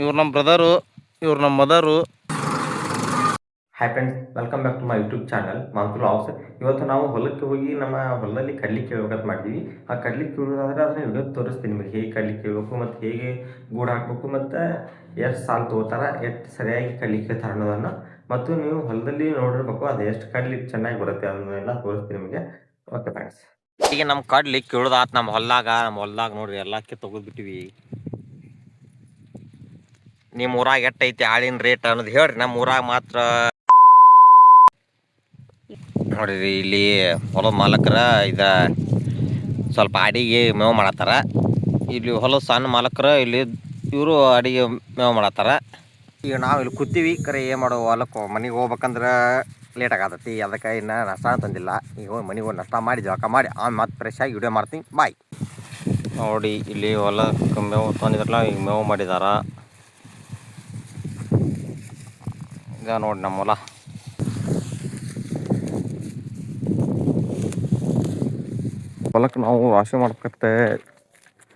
ಇವ್ರು ನಮ್ಮ ಬ್ರದರು, ಇವ್ರು ನಮ್ಮ mother. Hi friends, welcome back to my YouTube channel Manthu vlogs. ಇವತ್ತು ನಾವು ಹೊಲಕ್ಕೆ ಹೋಗಿ ನಮ್ಮ ಹೊಲದಲ್ಲಿ ಕಡ್ಲಿ ಕೀಳ್ಬೇಕಂತ ಮಾಡ್ತೀವಿ. ಆ ಕಡ್ಲಿ ಕೀಳೋದಾದ್ರೆ ಅದನ್ನ ವಿಡಿಯೋ ತೋರಿಸ್ತೀನಿ ನಿಮಗೆ, ಹೇಗೆ ಕಡ್ಲಿ ಕೀಳಬೇಕು ಮತ್ತು ಹೇಗೆ ಗೂಡು ಹಾಕಬೇಕು ಮತ್ತು ಎಷ್ಟು ಸಾಲು ತೊಗೋತಾರೆ, ಎಷ್ಟು ಸರಿಯಾಗಿ ಕಡ್ಲಿ ಕೀಳ್ತಾರೆ ಅನ್ನೋದನ್ನು, ಮತ್ತು ನೀವು ಹೊಲದಲ್ಲಿ ನೋಡಿರ್ಬೇಕು ಅದು ಎಷ್ಟು ಕಡ್ಲಿ ಚೆನ್ನಾಗಿ ಬರುತ್ತೆ ಅದನ್ನೆಲ್ಲ ತೋರಿಸ್ತೀನಿ ನಿಮಗೆ. ಓಕೆ ಫ್ರೆಂಡ್ಸ್, ಈಗ ನಮ್ಮ ಕಡ್ಲಿ ಕೀಳೋದಾತ್ ನಮ್ಮ ಹೊಲ್ದಾಗ ನೋಡ್ರಿ ಎಲ್ಲಕ್ಕೆ ತೆಗೆದ್ಬಿಟ್ಟಿವಿ. ನಿಮ್ಮ ಊರಾಗ ಎಟ್ಟೈತಿ ಆಳಿನ ರೇಟ್ ಅನ್ನೋದು ಹೇಳ್ರಿ. ನಮ್ಮ ಊರಾಗ ಮಾತ್ರ ನೋಡಿರಿ, ಇಲ್ಲಿ ಹೊಲದ ಮಾಲಕರ ಸ್ವಲ್ಪ ಅಡಿಗೆ ಮೇವು ಮಾಡತ್ತಾರ. ಇಲ್ಲಿ ಹೊಲದ ಸಣ್ಣ ಮಾಲಕರ ಇಲ್ಲಿ ಇವರು ಅಡಿಗೆ ಮೇವು ಮಾಡತ್ತಾರ. ಈಗ ನಾವು ಇಲ್ಲಿ ಕೂತೀವಿ, ಕರೆ ಏನು ಮಾಡೋ, ಹೊಲಕ್ಕೆ ಮನೆಗೆ ಹೋಗ್ಬೇಕಂದ್ರೆ ಲೇಟ್ ಆಗತ್ತೈತಿ. ಅದಕ್ಕೆ ಇನ್ನು ನಾಷ್ಟ ತಂದಿಲ್ಲ. ಈಗ ಹೋಗಿ ಮನೆಗೆ ಹೋಗಿ ನಾಷ್ಟ ಮಾಡಿ ಜಳಕ ಮಾಡಿ ಮತ್ತೆ ಫ್ರೆಶ್ ಆಗಿ ವಿಡಿಯೋ ಮಾಡ್ತೀನಿ. ಬಾಯ್. ನೋಡಿ, ಇಲ್ಲಿ ಹೊಲಕ್ಕೆ ಮೇವು ತಂದಿದ್ರಲ್ಲ, ಈಗ ಮೇವು ಮಾಡಿದಾರ. ಈಗ ನೋಡಿ ನಮ್ಮ ಹೊಲ. ಹೊಲಕ್ಕೆ ನಾವು ರಾಶಿ ಮಾಡ್ಬೇಕಂತ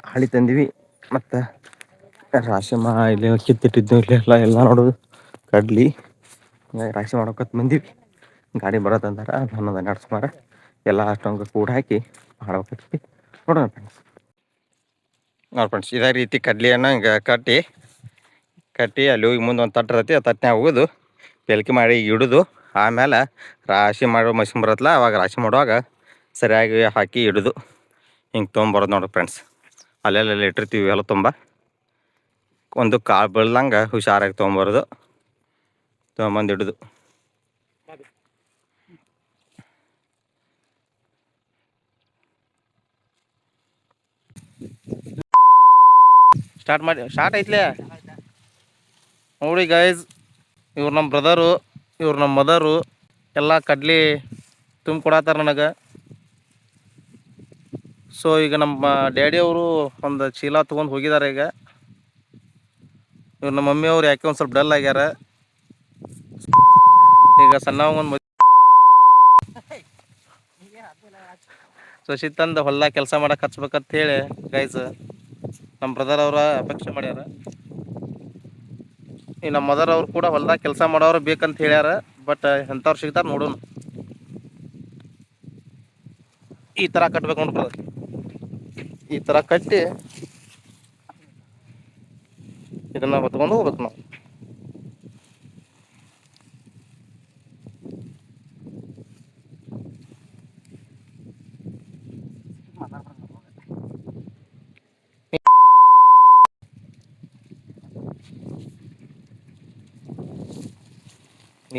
ಹಾಳಿ ತಂದೀವಿ. ಮತ್ತು ರಾಶಿ ಇಲ್ಲಿ ಕಿತ್ತಿಟ್ಟಿದ್ದು ಎಲ್ಲ ನೋಡೋದು ಕಡ್ಲಿ ರಾಶಿ ಮಾಡ್ಬೇಕಂತ ಬಂದೀವಿ. ಗಾಡಿ ಬರೋದಂದ್ರೆ 11-12 ಸುಮಾರು ಎಲ್ಲ ಅಷ್ಟೊಂದು ಕೂಡ ಹಾಕಿ ಮಾಡ್ಬೇಕಂತ ನೋಡೋಣ ಫ್ರೆಂಡ್ಸ್. ನೋಡಿ ಫ್ರೆಂಡ್ಸ್, ಇದೇ ರೀತಿ ಕಡ್ಲಿಯನ್ನು ಹಿಂಗೆ ಕಟ್ಟಿ ಅಲ್ಲಿ ಹೋಗಿ ಮುಂದೆ ಒಂದು ತಟ್ಟು ಇರತ್ತೆ. ಆ ತಟ್ಟನ್ಯಾಗ ಹೋಗೋದು ಪೆಲ್ಕಿ ಮಾಡಿ ಇಡೋದು. ಆಮೇಲೆ ರಾಶಿ ಮಾಡೋ ಮಷಿನ್ ಬರತ್ತಲ್ಲ, ಅವಾಗ ರಾಶಿ ಮಾಡುವಾಗ ಸರಿಯಾಗಿ ಹಾಕಿ ಇಡೋದು. ಹಿಂಗೆ ತೊಗೊಂಬರೋದು ನೋಡಿ ಫ್ರೆಂಡ್ಸ್. ಅಲ್ಲೆಲ್ಲ ಇಟ್ಟಿರ್ತೀವಿ ಎಲ್ಲ ತುಂಬ. ಒಂದು ಕಾಳು ಬೀಳ್ದಂಗೆ ಹುಷಾರಾಗಿ ತೊಗೊಂಬರೋದು, ತೊಗೊಂಬಂದು ಇಡೋದು. ಸ್ಟಾರ್ಟ್ ಐತ್ಲೇ ನೋಡಿ ಗೈಸ್. ಇವ್ರು ನಮ್ಮ ಬ್ರದರು, ಇವ್ರು ನಮ್ಮ ಮದರು. ಎಲ್ಲ ಕಡ್ಲಿ ತುಂಬಿಕೊಡತ್ತಾರ ನನಗೆ. ಸೊ ಈಗ ನಮ್ಮ ಡ್ಯಾಡಿಯವರು ಒಂದು ಚೀಲ ತೊಗೊಂಡು ಹೋಗಿದ್ದಾರೆ. ಈಗ ಇವ್ರು ನಮ್ಮ ಮಮ್ಮಿಯವ್ರು ಯಾಕೆ ಒಂದು ಸ್ವಲ್ಪ ಡಲ್ ಆಗ್ಯಾರ. ಈಗ ಸಣ್ಣ ಒಂದು ಸೊಸಿ ತಂದು ಹೊಲ್ದಾಗ ಕೆಲಸ ಮಾಡಕ್ಕೆ ಹಚ್ಬೇಕಂತ ಹೇಳಿ ಗೈಸ್ ನಮ್ಮ ಬ್ರದರ್ ಅವರ ಅಪೇಕ್ಷೆ ಮಾಡ್ಯಾರ. ಈ ನಮ್ಮ ಮದರ್ ಅವ್ರು ಕೂಡ ಹೊಲ್ದಾಗ ಕೆಲಸ ಮಾಡೋರು ಬೇಕಂತ ಹೇಳ್ಯಾರ. ಬಟ್ ಎಂಥವ್ರು ಸಿಗ್ತಾರೆ ನೋಡೋಣ. ಈ ಥರ ಕಟ್ಬೇಕು ನೋಡಿ ಬ್ರದರ್, ಈ ಥರ ಕಟ್ಟಿ ಇದನ್ನು ಹೊತ್ಕೊಂಡು ಹೋಗ್ಬೇಕು ನಾವು.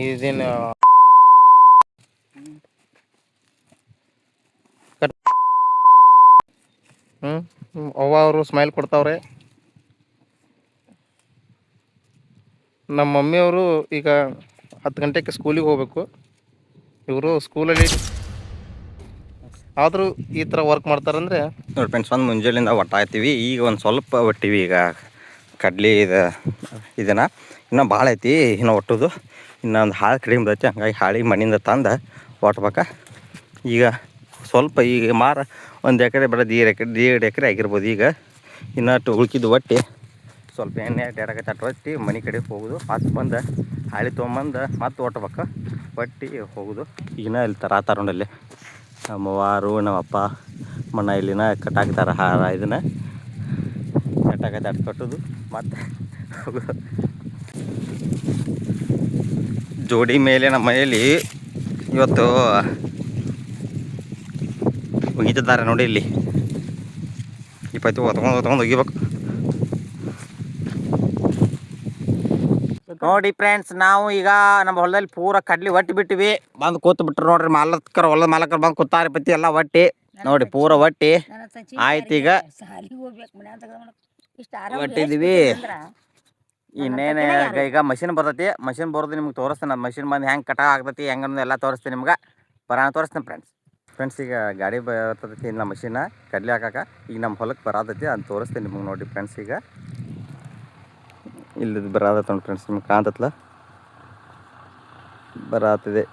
ಇದೇನು ಅವ್ವ ಅವರು ಸ್ಮೈಲ್ ಕೊಡ್ತಾವ್ರೆ. ನಮ್ಮ ಮಮ್ಮಿಯವರು ಈಗ 10 ಗಂಟೆಗೆ ಸ್ಕೂಲಿಗೆ ಹೋಗ್ಬೇಕು. ಇವರು ಸ್ಕೂಲಲ್ಲಿ ಆದರೂ ಈ ಥರ ವರ್ಕ್ ಮಾಡ್ತಾರಂದರೆ ನೋಡಿ ಫ್ರೆಂಡ್ಸ್, ಒಂದು ಮುಂಜಾನೆಯಿಂದ ಒಟ್ಟಾಗ್ತೀವಿ. ಈಗ ಒಂದು ಸ್ವಲ್ಪ ಒಟ್ಟಿವಿ. ಈಗ ಕಡ್ಲಿ ಇದನ್ನು ಇನ್ನೂ ಭಾಳ ಐತಿ, ಇನ್ನೂ ಒಟ್ಟೋದು. ಇನ್ನೊಂದು ಹಾಳು ಕಡಿಮೆ ಐತಿ. ಹಂಗಾಗಿ ಹಾಳಿ ಮಣ್ಣಿಂದ ತಂದು ಒಟ್ಬೇಕ. ಈಗ ಸ್ವಲ್ಪ ಈಗ ಒಂದು ಎಕರೆ ಬರೋದು 2 ಎಕರೆ ಆಗಿರ್ಬೋದು. ಈಗ ಇನ್ನಷ್ಟು ಉಳ್ಕಿದ್ದು ಒಟ್ಟಿ ಸ್ವಲ್ಪ ಎಣ್ಣೆ ಡೇಡಕ್ಕೆ ತಟ್ಟು ಒತ್ತಿ ಮನೆ ಕಡೆ ಹೋಗೋದು. ಮತ್ತೆ ಬಂದು ಹಾಳಿ ತೊಗೊಂಬಂದು ಮತ್ತೆ ಒಟ್ಬೇಕು, ಒಟ್ಟಿ ಹೋಗೋದು. ಈಗಿನ ಇಲ್ಲಿ ತರಾತಾರಲ್ಲಿ ನಮ್ಮವಾರು ನಮ್ಮಪ್ಪ ಮಣ್ಣ ಇಲ್ಲಿನ ಕಟ್ಟಾಕ್ತಾರೆ ಹಾರ. ಇದನ್ನು ಕಟ್ಟಾಕತ್ತೆ ಕಟ್ಟೋದು ಮತ್ತು ಹೋಗೋದು. ಜೋಡಿ ಮೇಲೆ ನಮ್ಮ ಮನೆಯಲ್ಲಿ ಇವತ್ತು ಒಗಿತಿದ್ದಾರೆ ನೋಡಿ. ಇಲ್ಲಿ ಹೊತ್ಕೊಂಡು ಒಗಿಬೇಕು ನೋಡಿ ಫ್ರೆಂಡ್ಸ್. ನಾವು ಈಗ ನಮ್ಮ ಹೊಲದಲ್ಲಿ ಪೂರ ಕಡ್ಲಿ ಒಟ್ಟಿ ಬಿಟ್ಟಿವಿ. ಬಂದು ಕೂತು ಬಿಟ್ರು ನೋಡ್ರಿ. ಹೊಲದ ಮಾಲಕರು ಬಂದು ಕೂತಾರೆ. ಪತ್ತಿ ಎಲ್ಲ ಒಟ್ಟಿ ನೋಡಿ, ಪೂರ ಒಟ್ಟಿ ಆಯ್ತು. ಈಗ ಒಟ್ಟಿದ್ವಿ. ಇನ್ನೇನು ಈಗ ಮಷಿನ್ ಬರ್ತೈತಿ. ಮಷಿನ್ ಬರೋದು ನಿಮ್ಗೆ ತೋರಿಸ್ತೇನೆ. ಮಷಿನ್ ಬಂದು ಹೆಂಗೆ ಕಟ ಆಗ್ತೈತಿ ಹೆಂಗೆ ಎಲ್ಲ ತೋರಿಸ್ತೀನಿ ನಿಮ್ಗೆ. ತೋರಿಸ್ತೇನೆ ಫ್ರೆಂಡ್ಸ್. ಈಗ ಗಾಡಿ ಬರ್ತೈತಿ ಇಲ್ಲ ಮಷಿನ ಕಡ್ಲಿ ಹಾಕಕ್ಕೆ. ಈಗ ನಮ್ಮ ಹೊಲಕ್ಕೆ ಬರತೈತಿ, ಅದು ತೋರಿಸ್ತೀನಿ ನಿಮ್ಗೆ ನೋಡಿ ಫ್ರೆಂಡ್ಸ್. ಈಗ ಇಲ್ಲಿದ್ದು ಬರತೈತೆ ನೋಡಿ ಫ್ರೆಂಡ್ಸ್, ನಿಮ್ಗೆ ಕಾಣ್ತತ್ಲ ಬರತ್ತಿದೆ.